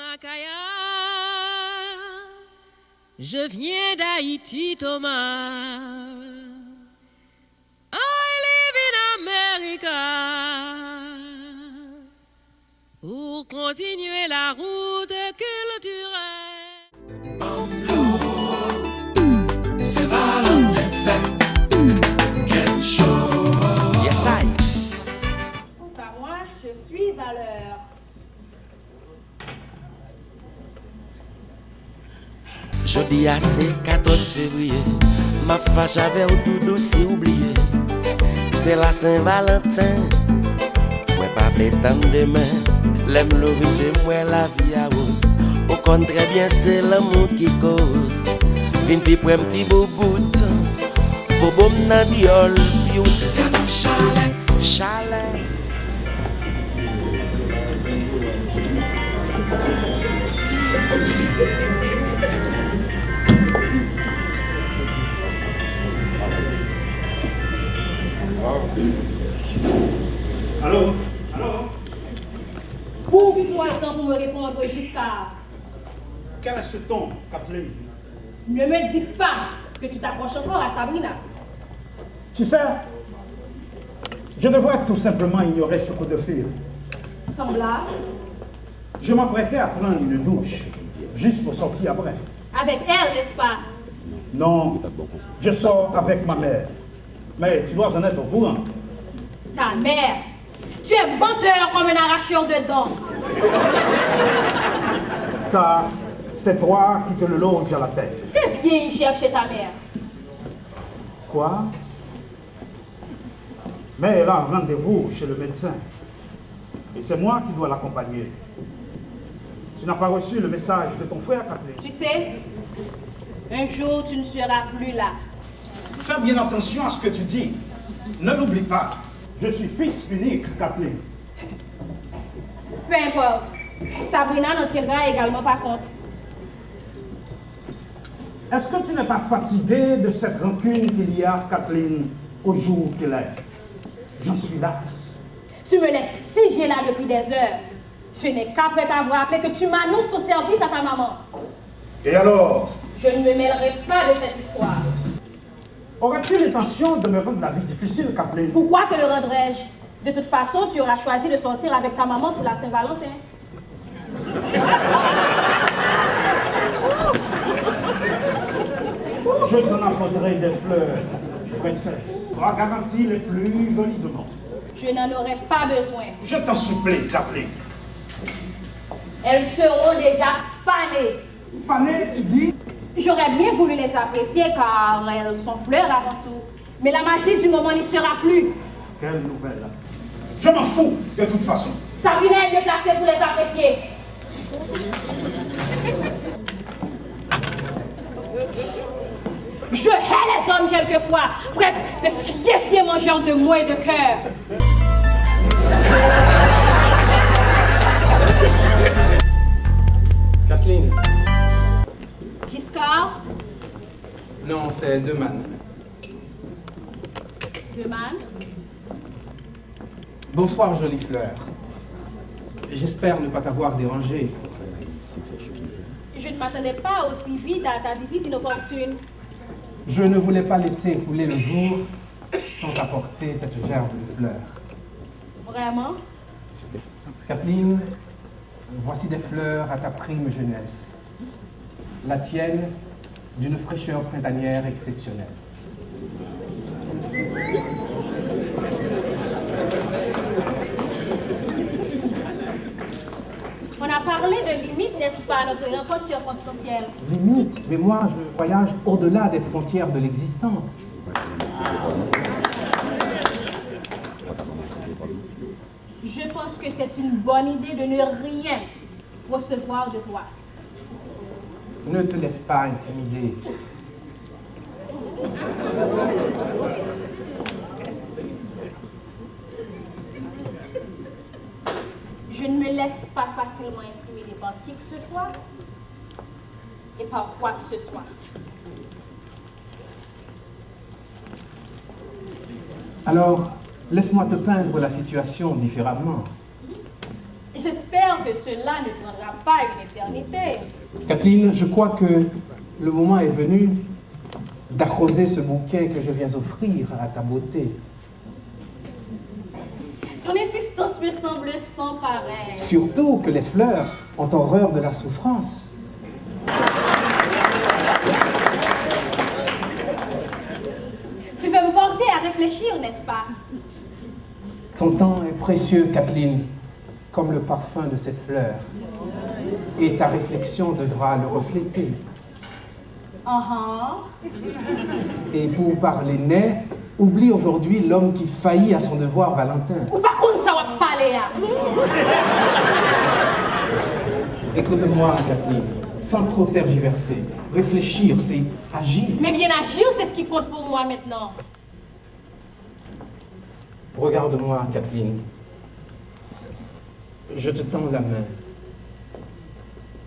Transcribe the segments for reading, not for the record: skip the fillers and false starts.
Makaya, je viens d'Haïti, Thomas. I live in America. Pour continuer la route culturelle. C'est Valentin fait quel show. Yes, I. Enfin, moi, je suis à l'heure. Jeudi à c'est 14 février. Ma fâche avec tout dossier oublié. C'est la Saint-Valentin. Moi pas prétendre demain. L'aime lever, j'ai moi la vie à rose. Au contraire, bien c'est l'amour qui cause. Vin pi pour un petit beau bout de temps. Bobo m'na diol, piot. Chalet, chalet. Allô? Allô? Trouve-moi le temps pour me répondre, Giscard. Quel est ce ton, Kathleen? Ne me dis pas que tu t'approches encore à Sabrina. Tu sais, je devrais tout simplement ignorer ce coup de fil. Semblable. Je m'apprêtais à prendre une douche, juste pour sortir après. Avec elle, n'est-ce pas? Non, je sors avec ma mère. Mais tu dois en être au courant. Ta mère. Tu es menteur comme un arracheur de dents. Ça, c'est toi qui te le longes à la tête. Que viens y chercher ta mère? Quoi? Mais elle a un rendez-vous chez le médecin. Et c'est moi qui dois l'accompagner. Tu n'as pas reçu le message de ton frère, Kathleen? Tu sais, un jour tu ne seras plus là. Fais bien attention à ce que tu dis. Ne l'oublie pas. Je suis fils unique, Kathleen. Peu importe. Sabrina n'en tiendra également pas compte. Est-ce que tu n'es pas fatigué de cette rancune qu'il y a, Kathleen, au jour qu'il est? J'en suis lasse. Tu me laisses figer là depuis des heures. Tu n'es qu'après t'avoir appelé que tu m'annonces ton service à ta maman. Et alors? Je ne me mêlerai pas de cette histoire. Aurais-tu l'intention de me rendre la vie difficile, Kathleen? Pourquoi te le rendrais-je? De toute façon, tu auras choisi de sortir avec ta maman pour la Saint-Valentin. Je t'en apporterai des fleurs, princesse. Tu as garanti les plus jolies du monde. Je n'en aurai pas besoin. Je t'en supplie, Kathleen. Elles seront déjà fanées. Fanny, tu dis? J'aurais bien voulu les apprécier car elles sont fleurs avant tout. Mais la magie du moment n'y sera plus. Quelle nouvelle. Je m'en fous, de toute façon. Sabrina est mieux placée pour les apprécier. Je hais les hommes quelquefois, prêts de fier mangeurs de mots et de cœur. Kathleen. Giscard, Non, c'est Deman. Deman, Bonsoir, jolie fleur. J'espère ne pas t'avoir dérangé. je ne m'attendais pas aussi vite à ta visite inopportune. Je ne voulais pas laisser couler le jour sans t'apporter cette gerbe de fleurs. Vraiment? Kathleen, voici des fleurs à ta prime jeunesse. La tienne, d'une fraîcheur printanière exceptionnelle. On a parlé de limites, n'est-ce pas, notre rencontre circonstancielle? Limite, mais moi je voyage au-delà des frontières de l'existence. Je pense que c'est une bonne idée de ne rien recevoir de toi. Ne te laisse pas intimider. Je ne me laisse pas facilement intimider par qui que ce soit et par quoi que ce soit. Alors, laisse-moi te peindre la situation différemment. J'espère que cela ne prendra pas une éternité. Kathleen, je crois que le moment est venu d'arroser ce bouquet que je viens offrir à ta beauté. Ton insistance me semble sans pareil. Surtout que les fleurs ont horreur de la souffrance. Tu veux me porter à réfléchir, n'est-ce pas? Ton temps est précieux, Kathleen, comme le parfum de ces fleurs. Et ta réflexion devra le refléter. Et pour parler net, oublie aujourd'hui l'homme qui faillit à son devoir, Valentin. Ou par contre, ça va parler à. Écoute-moi, Kathleen, sans trop tergiverser. Réfléchir, c'est agir. Mais bien agir, c'est ce qui compte pour moi maintenant. Regarde-moi, Kathleen. Je te tends la main.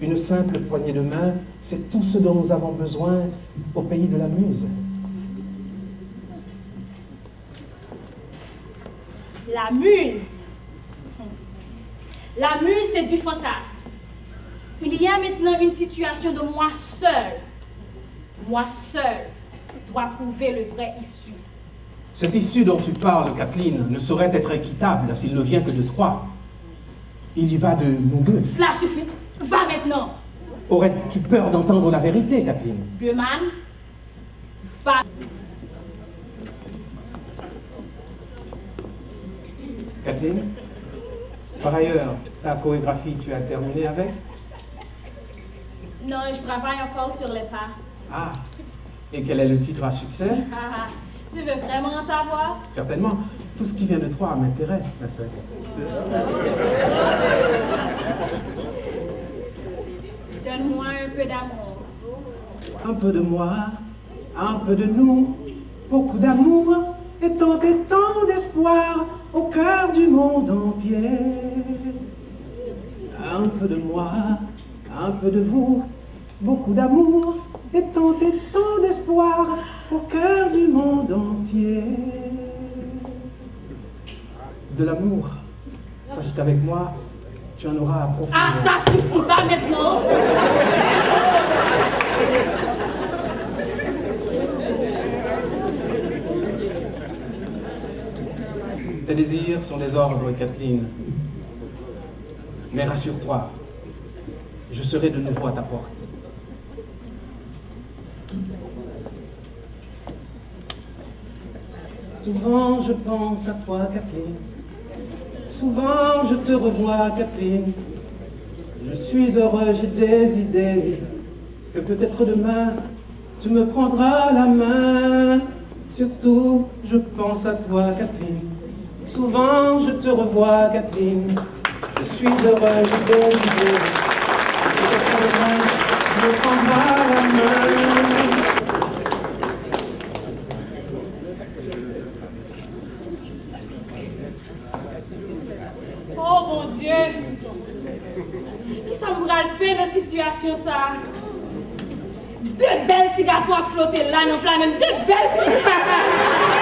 Une simple poignée de main, c'est tout ce dont nous avons besoin au pays de la Muse. La Muse. La Muse, c'est du fantasme. Il y a maintenant une situation de moi seul. Moi seul dois trouver le vrai issue. Cette issue dont tu parles, Kathleen, ne saurait être équitable s'il ne vient que de toi. Il y va de nous deux. Cela suffit. Va maintenant. Aurais-tu peur d'entendre la vérité, Kathleen? Bioman, va. Kathleen, par ailleurs, ta chorégraphie, tu as terminé avec? Non, je travaille encore sur les pas. Ah, et quel est le titre à succès? Tu veux vraiment en savoir? Certainement. Tout ce qui vient de toi m'intéresse, princesse. Donne-moi un peu d'amour. Un peu de moi, un peu de nous, beaucoup d'amour et tant d'espoir au cœur du monde entier. Un peu de moi, un peu de vous, beaucoup d'amour et tant d'espoir au cœur du monde entier. De l'amour, sache qu'avec moi, tu en auras à profiter. Ah, ça suffit, va maintenant. Tes désirs sont des ordres, Kathleen. Mais rassure-toi, je serai de nouveau à ta porte. Souvent je pense à toi, Kathleen. Souvent je te revois, Kathleen. Je suis heureux, j'ai des idées. Que peut-être demain, tu me prendras la main. Surtout, je pense à toi, Kathleen. Souvent je te revois, Kathleen. Je suis heureux, j'ai des idées. Que peut-être demain, tu me prendras la main. Oh mon Dieu! Qui ça me va le faire dans cette situation ça? Deux belles petits garçons à flotter là, non, là même deux belles petits.